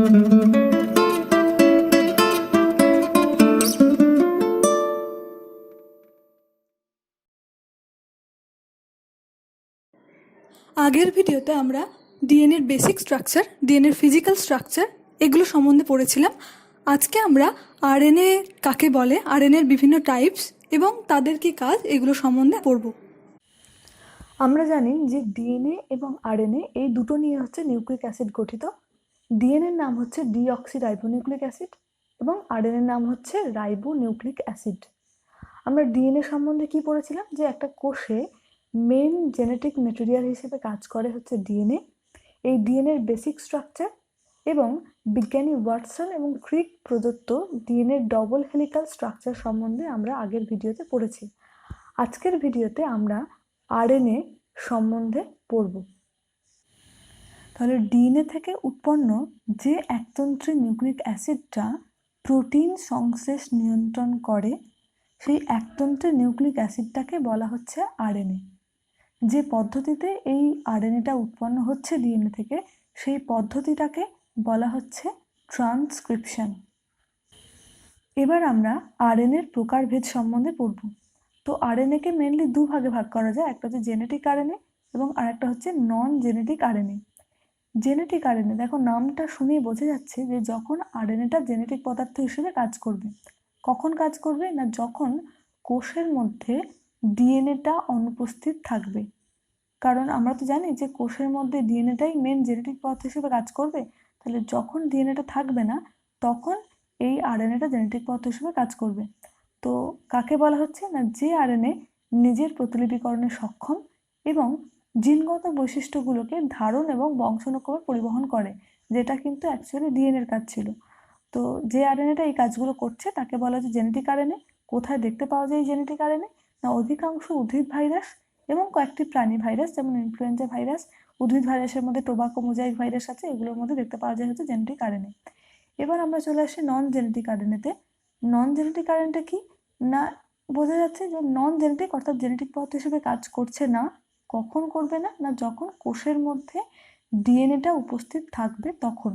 আগের ভিডিওতে আমরা ডিএনএর বেসিক স্ট্রাকচার, ডিএনএর ফিজিক্যাল স্ট্রাকচার এগুলো সম্বন্ধে পড়েছিলাম। আজকে আমরা আরএনএ কাকে বলে, আরএনএর বিভিন্ন টাইপস এবং তাদের কী কাজ এগুলো সম্বন্ধে পড়ব। আমরা জানি যে ডিএনএ এবং আরএনএ এই দুটো নিয়ে হচ্ছে নিউক্লিক অ্যাসিড গঠিত। ডিএনএর নাম হচ্ছে ডিঅক্সিরাইবোনিউক্লিক অ্যাসিড এবং আরএনএর নাম হচ্ছে রাইবোনিউক্লিক অ্যাসিড। আমরা ডিএনএ সম্বন্ধে কি পড়েছিলাম, যে একটা কোষে মেন জেনেটিক মেটেরিয়াল হিসেবে কাজ করে হচ্ছে ডিএনএ। এই ডিএনএর বেসিক স্ট্রাকচার এবং বিজ্ঞানী ওয়াটসন এবং ক্রিক প্রদত্ত ডিএনএর ডবল হেলিক্যাল স্ট্রাকচার সম্বন্ধে আমরা আগের ভিডিওতে পড়েছি। আজকের ভিডিওতে আমরা আরএনএ সম্বন্ধে পড়ব। তাহলে ডিএনএ থেকে উৎপন্ন যে একতন্ত্রী নিউক্লিক অ্যাসিডটা প্রোটিন সংশ্লেষ নিয়ন্ত্রণ করে, সেই একতন্ত্রী নিউক্লিক অ্যাসিডটাকে বলা হচ্ছে আরএনএ। যে পদ্ধতিতে এই আরএনএটা উৎপন্ন হচ্ছে ডিএনএ থেকে, সেই পদ্ধতিটাকে বলা হচ্ছে ট্রান্সক্রিপশন। এবার আমরা আরএনএর প্রকারভেদ সম্বন্ধে পড়ব। তো আরএনএকে মেনলি দুভাগে ভাগ করা যায়, একটা হচ্ছে জেনেটিক আরএনএ এবং আরেকটা হচ্ছে নন জেনেটিক আরএনএ। জেনেটিক আরএনএ, দেখো নামটা শুনেই বোঝা যাচ্ছে যে যখন আরএনএটা জেনেটিক পদার্থ হিসেবে কাজ করবে। কখন কাজ করবে না, যখন কোষের মধ্যে ডিএনএটা অনুপস্থিত থাকবে। কারণ আমরা তো জানি যে কোষের মধ্যে ডিএনএটাই মেন জেনেটিক পদার্থ হিসেবে কাজ করবে। তাহলে যখন ডিএনএটা থাকবে না, তখন এই আরএনএটা জেনেটিক পদার্থ হিসেবে কাজ করবে। তো কাকে বলা হচ্ছে না, যে আরএনএ নিজের প্রতিলিপিকরণে সক্ষম এবং জিনগত বৈশিষ্ট্যগুলোকে ধারণ এবং বংশানুক্রমে পরিবহন করে, যেটা কিন্তু অ্যাকচুয়ালি ডিএনএর কাজ ছিল। তো যে আরএনএটা এই কাজগুলো করছে তাকে বলা হচ্ছে জেনেটিক আরএনএ। কোথায় দেখতে পাওয়া যায় এই জেনেটিক আরএনএ? না, অধিকাংশ উদ্ভিদ ভাইরাস এবং কয়েকটি প্রাণী ভাইরাস যেমন ইনফ্লুয়েঞ্জা ভাইরাস, উদ্ভিদ ভাইরাসের মধ্যে টোবাকো মোজাইক ভাইরাস আছে, এগুলোর মধ্যে দেখতে পাওয়া যায় হচ্ছে জেনেটিক আরএনএ। এবার আমরা চলে আসি নন জেনেটিক আরএনএতে। নন জেনেটিক আরএনএটা কি না, বোঝা যাচ্ছে যে নন জেনেটিক অর্থাৎ জেনেটিক পদার্থ হিসেবে কাজ করছে না। কখন করবে না, না যখন কোষের মধ্যে ডিএনএটা উপস্থিত থাকবে তখন।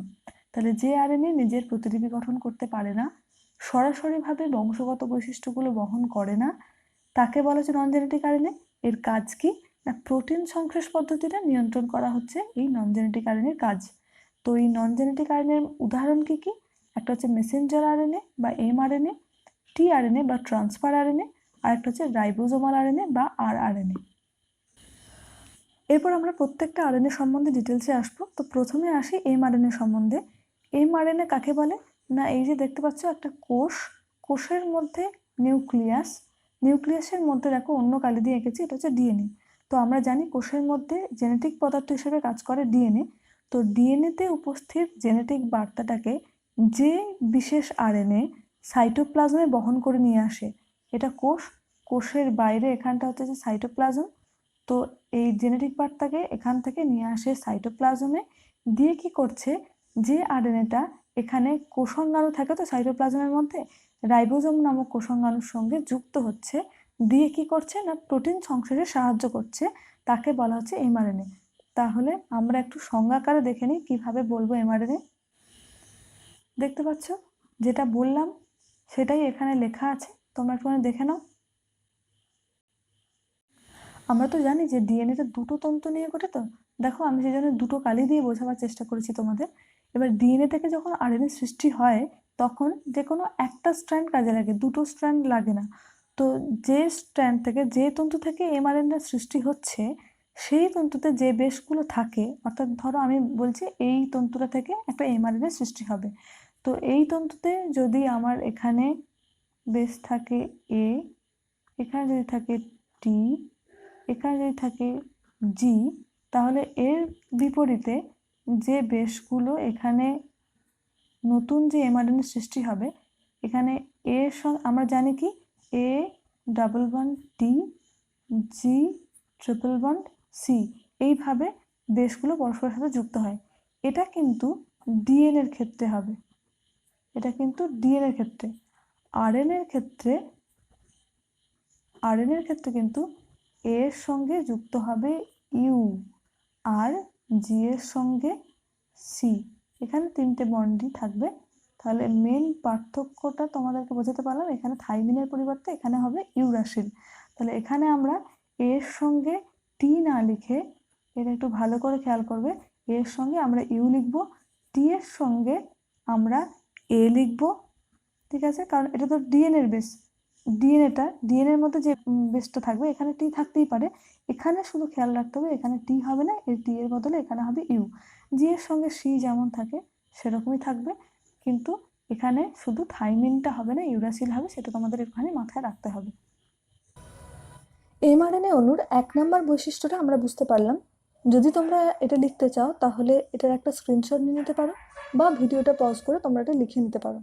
তাহলে যে আরএনএ নিজের প্রতিলিপি গঠন করতে পারে না, সরাসরিভাবে বংশগত বৈশিষ্ট্যগুলো বহন করে না, তাকে বলা হচ্ছে নন জেনেটিক আরএনএ। এর কাজ কি না, প্রোটিন সংশ্লেষ পদ্ধতিটা নিয়ন্ত্রণ করা হচ্ছে এই নন জেনেটিক আরএনএর কাজ। তো এই নন জেনেটিক আরএনএর উদাহরণ কি কি? একটা হচ্ছে মেসেঞ্জার আরএনএ বা এমআরএনএ, টিআরএনএ বা ট্রান্সফার আরএনএ, আর একটা হচ্ছে রাইবোজোমাল আরএনএ বা আরআরএনএ। এরপর আমরা প্রত্যেকটা আরএনএ সম্বন্ধে ডিটেলসে আসবো। তো প্রথমে আসি এমআরএনএ সম্বন্ধে। এমআরএনএ কাকে বলে না, এই যে দেখতে পাচ্ছ একটা কোষ, কোষের মধ্যে নিউক্লিয়াস, নিউক্লিয়াসের মধ্যে দেখো অন্য কালি দিয়ে এঁকেছি, এটা হচ্ছে ডিএনএ। তো আমরা জানি কোষের মধ্যে জেনেটিক পদার্থ হিসেবে কাজ করে ডিএনএ। তো ডিএনএতে উপস্থিত জেনেটিক বার্তাটাকে যে বিশেষ আরএনএ সাইটোপ্লাজমে বহন করে নিয়ে আসে, এটা কোষ, কোষের বাইরে এখানটা হচ্ছে যে সাইটোপ্লাজম। তো এই জেনেটিক বার্তাকে এখান থেকে নিয়ে আসে সাইটোপ্লাজমে, দিয়ে কি করছে, যে আরএনএটা এখানে কোষাঙ্গাণু থাকে তো সাইটোপ্লাজমের মধ্যে, রাইবোজোম নামক কোষাঙ্গাণুর সঙ্গে যুক্ত হচ্ছে, দিয়ে কি করছে না প্রোটিন সংশ্লেষে সাহায্য করছে, তাকে বলা হচ্ছে এমআরএনএ। তাহলে আমরা একটু সংজ্ঞাকারে দেখে নিই কিভাবে বলবো এমআরএনএ। দেখতে পাচ্ছ যেটা বললাম সেটাই এখানে লেখা আছে, তোমরা একটু দেখে নাও। আমরা তো জানি যে ডিএনএটা দুটো তন্তু নিয়ে গঠিত। দেখো আমি সেই জন্য দুটো কালি দিয়ে বোঝাবার চেষ্টা করেছি তোমাদের। এবার ডিএনএ থেকে যখন আরএনএ সৃষ্টি হয় তখন যে কোনো একটা স্ট্র্যান্ড কাজে লাগে, দুটো স্ট্র্যান্ড লাগে না। তো যে স্ট্র্যান্ড থেকে, যে তন্তু থেকে এমআরএনএ সৃষ্টি হচ্ছে, সেই তন্তুতে যে বেশগুলো থাকে, অর্থাৎ ধরো আমি বলছি এই তন্তুটা থেকে একটা এমআরএনএ সৃষ্টি হবে। তো এই তন্তুতে যদি আমার এখানে বেশ থাকে এ, এখানে যদি থাকে টি, এখানে যদি থাকে জি, তাহলে এর বিপরীতে যে বেশগুলো এখানে নতুন যে এমআরএনএ সৃষ্টি হবে, এখানে এর সঙ্গে আমরা জানি কি A double bond T, G triple bond C, এইভাবে বেশগুলো পরস্পরের সাথে যুক্ত হয়। এটা কিন্তু ডিএনএর ক্ষেত্রে হবে, এটা কিন্তু ডিএনএর ক্ষেত্রে। আরএনএর ক্ষেত্রে কিন্তু এর সঙ্গে যুক্ত হবে ইউ আর জি এর সঙ্গে সি, এখানে 3টে বন্ডই থাকবে। তাহলে মেন পার্থক্যটা তোমাদেরকে বোঝাতে পারলাম। এখানে থাইমিনের পরিবর্তে এখানে হবে ইউরাসিল। তাহলে এখানে আমরা এর সঙ্গে টি না লিখে, এটা একটু ভালো করে খেয়াল করবে, এর সঙ্গে আমরা ইউ লিখব, টি এর সঙ্গে আমরা এ লিখব, ঠিক আছে? কারণ এটা তো ডিএনএর বেস, ডিএনএর মধ্যে যে বেসটা থাকবে এখানে টি থাকতেই পারে। এখানে শুধু খেয়াল রাখতে হবে এখানে টি হবে না, এই টি এর বদলে এখানে হবে ইউ। জি এর সঙ্গে সি যেমন থাকে সেরকমই থাকবে, কিন্তু এখানে শুধু থাইমিনটা হবে না, ইউরাসিল হবে, সেটা তোমাদের এখানে মাথায় রাখতে হবে। এমআরএনএ অণুর 1 নম্বর বৈশিষ্ট্যটা আমরা বুঝতে পারলাম। যদি তোমরা এটা লিখতে চাও তাহলে এটার একটা স্ক্রিনশট নিয়ে নিতে পারো, বা ভিডিওটা পজ করে তোমরা এটা লিখে নিতে পারো।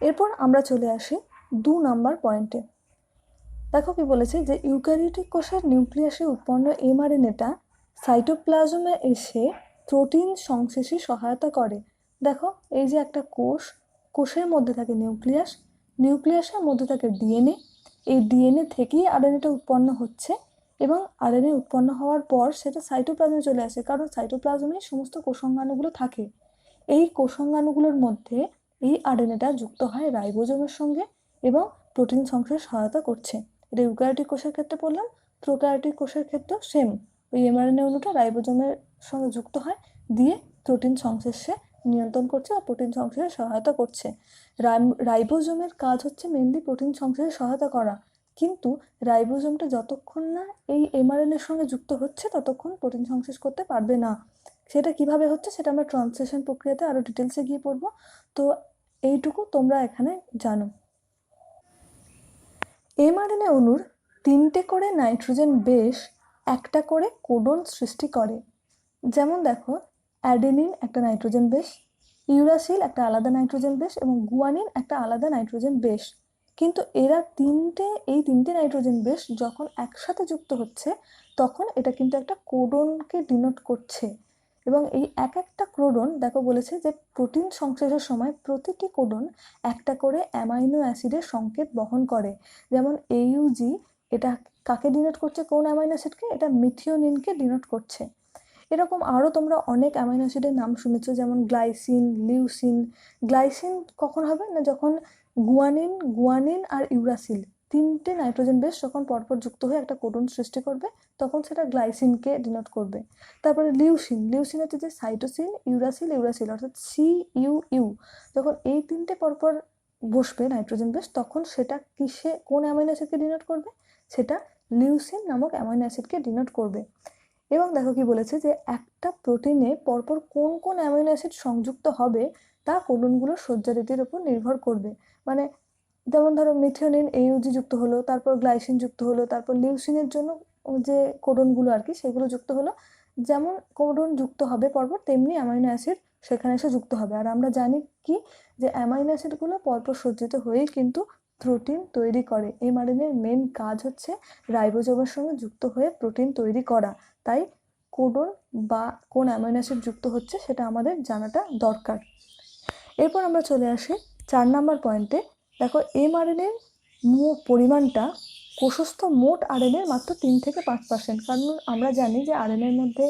এরপর আমরা চলে আসি 2 নম্বর পয়েন্টে। দেখো কি বলেছে, যে ইউক্যারিওটিক কোষের নিউক্লিয়াসে উৎপন্ন এমআরএনএটা সাইটোপ্লাজমে এসে প্রোটিন সংশ্লেষে সহায়তা করে। দেখো এই যে একটা কোষের মধ্যে থাকে নিউক্লিয়াসের মধ্যে থাকে ডিএনএ, এই ডিএনএ থেকেই আরএনএটা উৎপন্ন হচ্ছে, এবং আরএনএ উৎপন্ন হওয়ার পর সেটা সাইটোপ্লাজমে চলে আসে, কারণ সাইটোপ্লাজমে সমস্ত কোষাঙ্গাণুগুলো থাকে। এই কোষাঙ্গাণুগুলোর মধ্যে এই আরএনএটা যুক্ত হয় রাইবোজোমের সঙ্গে এবং প্রোটিন সংশ্লেষে সহায়তা করছে। এটা ইউক্যারিওটিক কোষের ক্ষেত্রে বললাম, প্রোক্যারিওটিক কোষের ক্ষেত্রেও সেম। ওই এমআরএনএ অণুটা রাইবোজোমের সঙ্গে যুক্ত হয়, দিয়ে প্রোটিন সংশ্লেষে নিয়ন্ত্রণ করছে বা প্রোটিন সংশ্লেষে সহায়তা করছে। রাইবোজোমের কাজ হচ্ছে মেনলি প্রোটিন সংশ্লেষে সহায়তা করা, কিন্তু রাইবোজোমটা যতক্ষণ না এই এমআরএনএর সঙ্গে যুক্ত হচ্ছে ততক্ষণ প্রোটিন সংশ্লেষ করতে পারবে না। সেটা কিভাবে হচ্ছে সেটা আমরা ট্রান্সলেশন প্রক্রিয়াতে আরও ডিটেলসে গিয়ে পড়বো। তো এইটুকু তোমরা এখানে জানো। এমআরএনএ অণুর 3টে করে নাইট্রোজেন বেস একটা করে কোডন সৃষ্টি করে। যেমন দেখো, অ্যাডেনিন একটা নাইট্রোজেন বেস, ইউরাসিল একটা আলাদা নাইট্রোজেন বেস এবং গুয়ানিন একটা আলাদা নাইট্রোজেন বেস। কিন্তু এই তিনটে নাইট্রোজেন বেস যখন একসাথে যুক্ত হচ্ছে তখন এটা কিন্তু একটা কোডনকে ডিনোট করছে। এবং এই একটা কোডন দেখো বলেছে যে প্রোটিন সংশ্লেষের সময় প্রতিটি কোডন একটা করে অ্যামাইনো অ্যাসিডের সংকেত বহন করে। যেমন AUG, এটা কাকে ডিনোট করছে, কোন অ্যামাইনো অ্যাসিডকে? এটা মিথিওনিনকে ডিনোট করছে। এরকম আরও তোমরা অনেক অ্যামাইনো অ্যাসিডের নাম শুনেছো, যেমন গ্লাইসিন, লিউসিন। গ্লাইসিন কখন হবে না, যখন গুয়ানিন আর ইউরাসিল 3টে নাইট্রোজেন বেস যখন পরপর যুক্ত হয়ে একটা কোডন সৃষ্টি করবে তখন সেটা গ্লাইসিনকে ডিনোট করবে। তারপরে লিউসিন হচ্ছে যে সাইটোসিন, ইউরাসিল অর্থাৎ CUU, যখন এই 3টে পরপর বসবে নাইট্রোজেন বেস তখন সেটা কোন অ্যামাইনো অ্যাসিডকে ডিনোট করবে? সেটা লিউসিন নামক অ্যামাইনো অ্যাসিডকে ডিনোট করবে। এবং দেখো কি বলেছে, যে একটা প্রোটিনে পরপর কোন কোন অ্যামাইনো অ্যাসিড সংযুক্ত হবে তা কোডনগুলোর সজ্জারীতির উপর নির্ভর করবে। মানে যেমন ধরো মিথিওনিন AUG যুক্ত হলো, তারপর গ্লাইসিন যুক্ত হলো, তারপর লিউসিনের জন্য যে কোডনগুলো আর কি সেগুলো যুক্ত হলো। যেমন কোডন যুক্ত হবে পরপর তেমনি অ্যামাইনো অ্যাসিড সেখানে এসে যুক্ত হবে। আর আমরা জানি কি, যে অ্যামাইনো অ্যাসিডগুলো পরপর সজ্জিত হয়েই কিন্তু প্রোটিন তৈরি করে। এমআরএনএর মেন কাজ হচ্ছে রাইবোজোমের সঙ্গে যুক্ত হয়ে প্রোটিন তৈরি করা। তাই কোডন বা কোন অ্যামাইনো অ্যাসিড যুক্ত হচ্ছে সেটা আমাদের জানাটা দরকার। এরপর আমরা চলে আসি 4 নম্বর পয়েন্টে। দেখো, এমআরএনএর পরিমাণটা কোষস্থ মোট আরএনএর মাত্র 3 থেকে 5%। কারণ আমরা জানি যে আরএনএর মধ্যে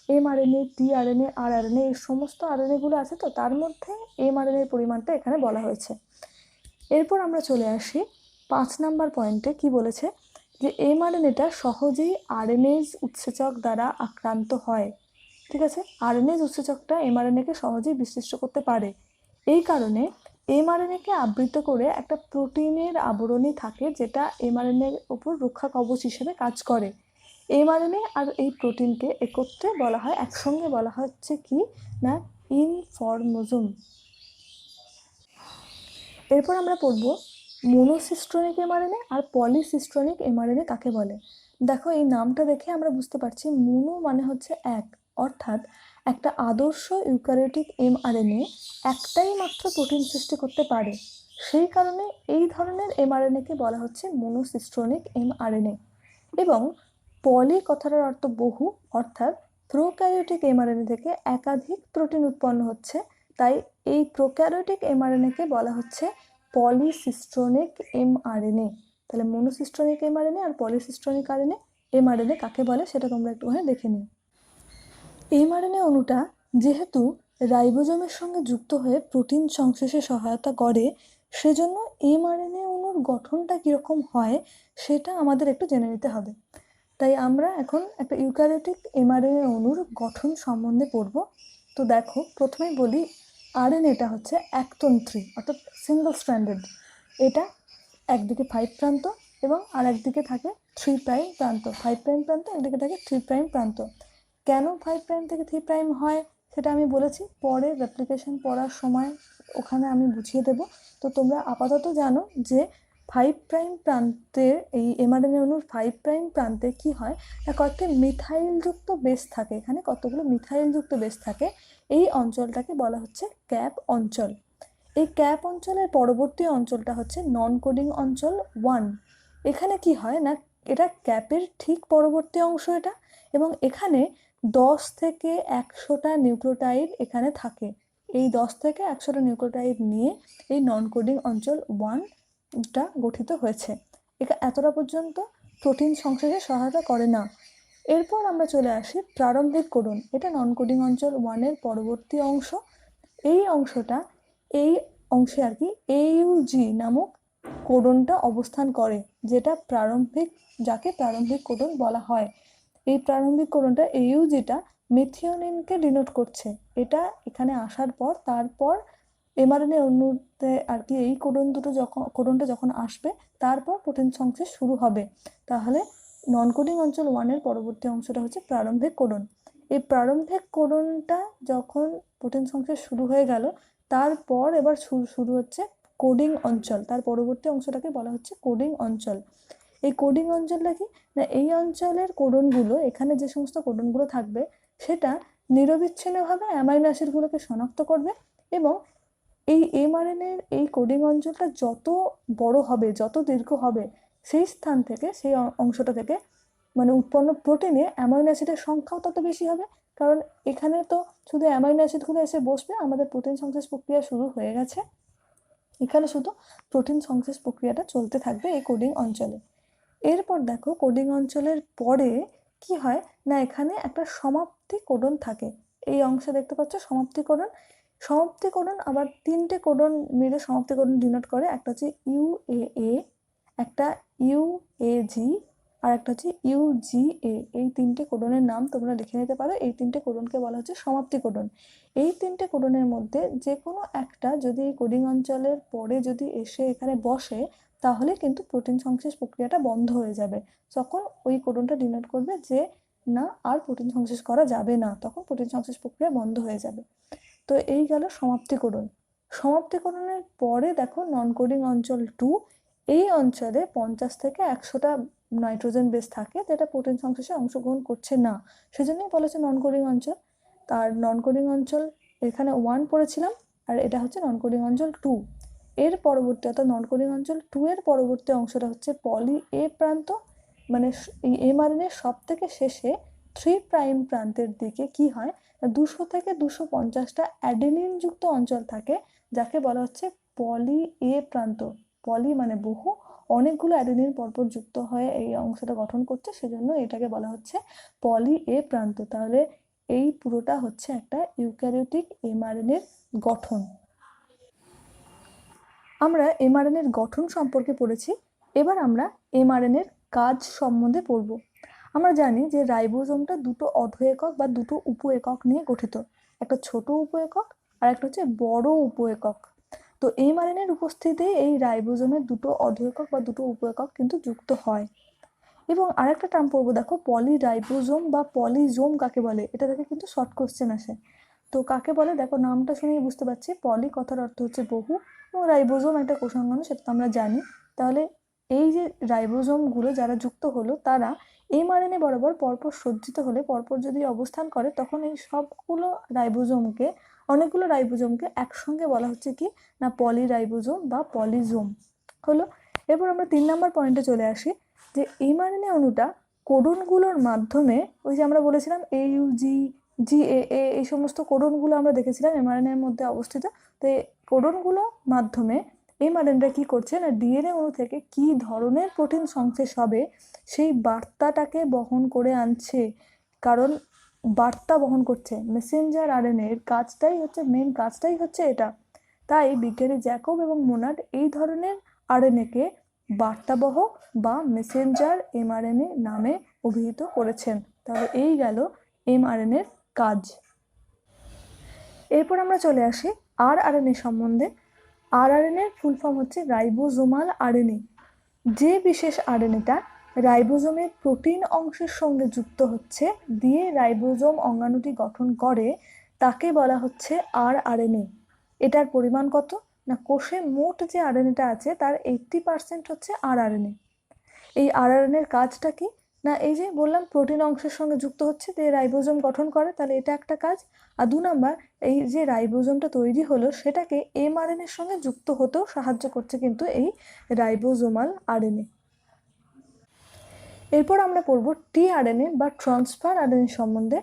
mRNA, tRNA, rRNA এই সমস্ত আরএনএগুলো আছে, তো তার মধ্যে mRNA এর পরিমাণটা এখানে বলা হয়েছে। এরপর আমরা চলে আসি 5 নম্বর পয়েন্টে। কি বলেছে, যে mRNAটা সহজেই আরএনএজ উৎসেচক দ্বারা আক্রান্ত হয়। ঠিক আছে, আরএনএজ উৎসেচকটা mRNAকে সহজেই বিশ্লিষ্ট করতে পারে। এই কারণে mRNAকে আবৃত করে একটা প্রোটিনের আবরণী থাকে, যেটা mRNAর উপর রক্ষা কবচ হিসেবে কাজ করে। mRNA আর এই প্রোটিনকে একত্রে বলা হয়, একসঙ্গে বলা হচ্ছে কি না, ইনফরমোজোম। এরপর আমরা পড়ব মোনোসিস্ট্রনিক এমআরএনএ আর পলিসিস্ট্রনিক এমআরএনএ কাকে বলে। দেখো, এই নামটা দেখে আমরা বুঝতে পারছি মোনো মানে হচ্ছে এক, অর্থাৎ একটা আদর্শ ইউক্যারিওটিক এমআরএনএ একটাই মাত্র প্রোটিন সৃষ্টি করতে পারে। সেই কারণে এই ধরনের এমআরএনএকে বলা হচ্ছে মোনোসিস্ট্রনিক এমআরএনএ। এবং পলি কথাটার অর্থ বহু, অর্থাৎ প্রোক্যারিওটিক এমআরএনএ থেকে একাধিক প্রোটিন উৎপন্ন হচ্ছে। তাই এই প্রোক্যারিওটিক এমআরএনএকে বলা হচ্ছে পলিসিস্ট্রনিক এমআরএনএ। তাহলে মোনোসিস্ট্রনিক এমআরএনএ আর পলিসিস্ট্রনিক এমআরএনএ কাকে বলে সেটা তোমরা একটুখানি দেখে নিও। এমআরএনএ অণুটা যেহেতু রাইবোজোমের সঙ্গে যুক্ত হয়ে প্রোটিন সংশ্লেষে সহায়তা করে, সেজন্য এমআরএনএ অণুর গঠনটা কীরকম হয় সেটা আমাদের একটু জেনে নিতে হবে। তাই আমরা এখন একটা ইউক্যারিওটিক এমআরএনএ অণুর গঠন সম্বন্ধে পড়ব। তো দেখো, প্রথমেই বলি আরএনএটা হচ্ছে একতন্ত্রী, অর্থাৎ সিঙ্গল স্ট্র্যান্ডেড। এটা একদিকে 5 প্রান্ত এবং আর একদিকে থাকে 3 প্রাইম প্রান্ত। 5 প্রাইম প্রান্ত, একদিকে থাকে 3 প্রাইম প্রান্ত। কেন 5 প্রাইম থেকে 3 প্রাইম হয় সেটা আমি বলেছি, পরে রেপ্লিকেশন পড়ার সময় ওখানে আমি বুঝিয়ে দেব। তো তোমরা আপাতত জানো যে 5 প্রাইম প্রান্তে, এই এমআরএনএ অণুর 5 প্রাইম প্রান্তে কি হয় না, কয়েকটি মিথাইলযুক্ত বেস থাকে। এখানে কতগুলো মিথাইলযুক্ত বেস থাকে। এই অঞ্চলটাকে বলা হচ্ছে ক্যাপ অঞ্চল। এই ক্যাপ অঞ্চলের পরবর্তী অঞ্চলটা হচ্ছে নন কোডিং অঞ্চল 1। এখানে কি হয় না, এটা ক্যাপের ঠিক পরবর্তী অংশ এটা, এবং এখানে 10 থেকে 100টা নিউক্লিওটাইড এখানে থাকে। এই 10 থেকে 100টা নিউক্লিওটাইড নিয়ে এই নন কোডিং অঞ্চল 1টা গঠিত হয়েছে। এতটা পর্যন্ত প্রোটিন সংশ্লেষে সহায়তা করে না। এরপর আমরা চলে আসি প্রারম্ভিক কোডন। এটা নন কোডিং অঞ্চল 1-এর পরবর্তী অংশ। এই অংশটা, এই অংশে আর কি AUG নামক কোডনটা অবস্থান করে, যেটা যাকে প্রারম্ভিক কোডন বলা হয়। এই প্রারম্ভিক কোডনটা AUGটা মেথিওনিনকে ডিনোট করছে। এটা এখানে আসার পর তারপর এমআরএনএ অণুতে আর কি এই কোডনটা যখন আসবে, তারপর প্রোটিন সংশ্লেষ শুরু হবে। তাহলে নন কোডিং অঞ্চল 1-এর পরবর্তী অংশটা হচ্ছে প্রারম্ভিক কোডন। এই প্রারম্ভিক কোডনটা যখন প্রোটিন সংশ্লেষ শুরু হয়ে গেল, তারপর এবার শুরু হচ্ছে কোডিং অঞ্চল। তার পরবর্তী অংশটাকে বলা হচ্ছে কোডিং অঞ্চল। এই কোডিং অঞ্চলটা কি না, এই অঞ্চলের কোডনগুলো, এখানে যে সমস্ত কোডনগুলো থাকবে সেটা নিরবিচ্ছিন্নভাবে অ্যামাইনো অ্যাসিডগুলোকে শনাক্ত করবে, এবং এই এমআরএনএর এই কোডিং অঞ্চলটা যত বড় হবে, যত দীর্ঘ হবে, সেই স্থান থেকে, সেই অংশটা থেকে মানে উৎপন্ন প্রোটিনে অ্যামাইনো অ্যাসিডের সংখ্যাও তত বেশি হবে। কারণ এখানে তো শুধু অ্যামাইনো অ্যাসিডগুলো এসে বসবে, আমাদের প্রোটিন সংশ্লেষ প্রক্রিয়া শুরু হয়ে গেছে। এখানে শুধু প্রোটিন সংশ্লেষ প্রক্রিয়াটা চলতে থাকবে এই কোডিং অঞ্চলে। এরপর দেখো, কোডিং অঞ্চলের পরে কি হয় না, এখানে একটা সমাপ্তি কোডন থাকে। এই অংশে দেখতে পাচ্ছ সমাপ্তি কোডন। সমাপ্তি কোডন আবার 3টে কোডন মিলে সমাপ্তি কোডন ডিনোট করে। একটা হচ্ছে UAA, একটা UAG, আর একটা হচ্ছে UGA। এই 3টে কোডনের নাম তোমরা লিখে নিতে পারো। এই 3টে কোডনকে বলা হচ্ছে সমাপ্তি কোডন। এই 3টে কোডনের মধ্যে যে কোনো একটা যদি এই কোডিং অঞ্চলের পরে যদি এসে এখানে বসে, তাহলে কিন্তু প্রোটিন সংশ্লেষ প্রক্রিয়াটা বন্ধ হয়ে যাবে। তখন ওই কোডনটা ডিনোট করবে যে না, আর প্রোটিন সংশ্লেষ করা যাবে না, তখন প্রোটিন সংশ্লেষ প্রক্রিয়া বন্ধ হয়ে যাবে। তো এই গেল সমাপ্তি কোডন। সমাপ্তি কোডনের পরে দেখো নন কোডিং অঞ্চল 2। এই অঞ্চলে 50 থেকে 100টা নাইট্রোজেন বেস থাকে, যেটা প্রোটিন সংশ্লেষে অংশগ্রহণ করছে না, সেজন্যই বলেছে নন কোডিং অঞ্চল। তার নন কোডিং অঞ্চল এখানে 1 পড়েছিলাম, আর এটা হচ্ছে নন কোডিং অঞ্চল 2। এর পরবর্তী, অর্থাৎ নন কোডিং অঞ্চল 2-এর পরবর্তী অংশটা হচ্ছে পলি এ প্রান্ত। মানে এই এমআরএনএর সব থেকে শেষে 3 প্রাইম প্রান্তের দিকে কি হয়, 200 থেকে 250টা অ্যাডেনিন যুক্ত অঞ্চল থাকে, যাকে বলা হচ্ছে পলি এ প্রান্ত। পলি মানে বহু, অনেকগুলো অ্যাডেনিন পরপর যুক্ত হয়ে এই অংশটা গঠন করছে, সেজন্য এটাকে বলা হচ্ছে পলি এ প্রান্ত। তাহলে এই পুরোটা হচ্ছে একটা ইউক্যারিওটিক এমআরএনএর গঠন। আমরা এমআরএনএর গঠন সম্পর্কে পড়েছি। এবার আমরা এমআরএনএর কাজ সম্বন্ধে পড়ব। আমরা জানি যে রাইবোজোমটা দুটো অর্ধ একক বা দুটো উপ একক নিয়ে গঠিত। একটা ছোট উপ একক আর একটা হচ্ছে বড় উপ একক। তো এমআরএনএর উপস্থিতিতে এই রাইবোজোমের দুটো অর্ধ একক বা দুটো উপ একক কিন্তু যুক্ত হয়। এবং আরেকটা টার্ম পড়বো, দেখো পলিরাইবোজোম বা পলিজোম কাকে বলে। এটা থেকে কিন্তু শর্ট কোশ্চেন আসে। তো কাকে বলে, দেখো নামটা শুনেই বুঝতে পারছি, পলি কথার অর্থ হচ্ছে বহু, এবং রাইবোজোম একটা কোষাঙ্গাণু, সেটা তো আমরা জানি। তাহলে এই যে রাইবোজোমগুলো যারা যুক্ত হলো, তারা এমআরএনএ বরাবর পরপর সজ্জিত হলে, পরপর যদি অবস্থান করে, তখন এই সবগুলো রাইবোজোমকে, অনেকগুলো রাইবোজোমকে একসঙ্গে বলা হচ্ছে কি না পলিরাইবোজোম বা পলিজোম হলো। এরপর আমরা 3 নম্বর পয়েন্টে চলে আসি, যে এমআরএনএ অণুটা কোডনগুলোর মাধ্যমে, ওই যে আমরা বলেছিলাম AUG, GAA, এই সমস্ত কোডনগুলো আমরা দেখেছিলাম এমআরএনএর মধ্যে অবস্থিত। তো এই কোডনগুলোর মাধ্যমে এমআরএনএটা কী করছে না, ডিএনএ অণু থেকে কী ধরনের প্রোটিন সংশ্লেষ হবে সেই বার্তাটাকে বহন করে আনছে। কারণ বার্তা বহন করছে, মেসেঞ্জার আরএনএ এর কাজটাই হচ্ছে, মেন কাজটাই হচ্ছে এটা। তাই বিজ্ঞানী জ্যাকব এবং মোনাড এই ধরনের আরএনএকে বার্তাবহ বা মেসেঞ্জার এমআরএনএ নামে অভিহিত করেছেন। তাহলে এই গেল এমআরএনএর কাজ। এরপর আমরা চলে আসি rRNA সম্বন্ধে। rRNA এর ফুল ফর্ম হচ্ছে রাইবোজোমাল আরএনএ। যে বিশেষ আরএনএটা রাইবোজোমের প্রোটিন অংশের সঙ্গে যুক্ত হচ্ছে দিয়ে রাইবোজোম অঙ্গাণুটি গঠন করে তাকে বলা হচ্ছে rRNA। এটার পরিমাণ কত না, কোষে মোট যে আরএনএটা আছে তার 80% হচ্ছে rRNA। এই rRNA এর কাজটা কি না, এই যে বললাম প্রোটিন অংশের সঙ্গে যুক্ত হচ্ছে দিয়ে রাইবোজোম গঠন করে, তাহলে এটা একটা কাজ। আর 2 নাম্বার, এই যে রাইবোজোমটা তৈরি হলো সেটাকে এমআরএনএ এর সঙ্গে যুক্ত হতেও সাহায্য করছে কিন্তু এই রাইবোজোমাল আরএনএ। এরপর আমরা পড়ব tRNA বা ট্রান্সফার আরএনএ সম্বন্ধে।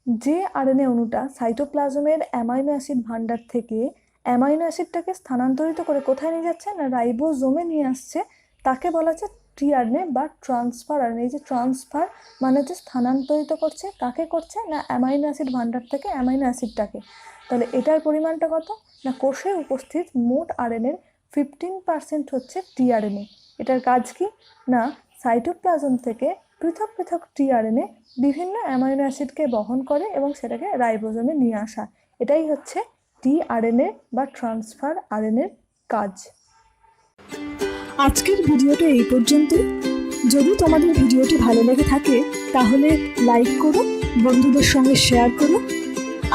যে আরএনএ অণুটা সাইটোপ্লাজমের অ্যামাইনো অ্যাসিড ভান্ডার থেকে অ্যামাইনো অ্যাসিডটাকে স্থানান্তরিত করে কোথায় নিয়ে যাচ্ছে না রাইবোজোমে নিয়ে আসছে, তাকে বলা হচ্ছে tRNA বা ট্রান্সফার আরএনএ। এই যে ট্রান্সফার মানে হচ্ছে স্থানান্তরিত করছে, কাকে করছে না অ্যামাইনো অ্যাসিড ভান্ডার থেকে অ্যামাইনো অ্যাসিডটাকে। তাহলে এটার পরিমাণটা কত না, কোষে উপস্থিত মোট আরএনএর 15% হচ্ছে tRNA। এটার কাজ কি না, সাইটোপ্লাজম থেকে পৃথক পৃথক tRNA বিভিন্ন অ্যামাইনো অ্যাসিডকে বহন করে এবং সেটাকে রাইবোজোমে নিয়ে আসা। এটাই হচ্ছে tRNA বা ট্রান্সফার আরএনএর কাজ। আজকের ভিডিওটা এই পর্যন্তই। যদি তোমাদের ভিডিওটি ভালো লেগে থাকে তাহলে লাইক করো, বন্ধুদের সঙ্গে শেয়ার করো,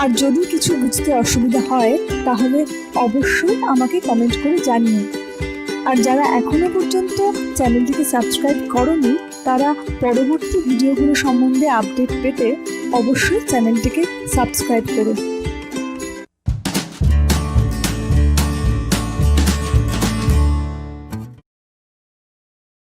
আর যদি কিছু বুঝতে অসুবিধা হয় তাহলে অবশ্যই আমাকে কমেন্ট করে জানিও। আর যারা এখনো পর্যন্ত চ্যানেলটিকে সাবস্ক্রাইব করোনি তারা পরবর্তী ভিডিওগুলো সম্বন্ধে আপডেট পেতে অবশ্যই চ্যানেলটিকে সাবস্ক্রাইব করো।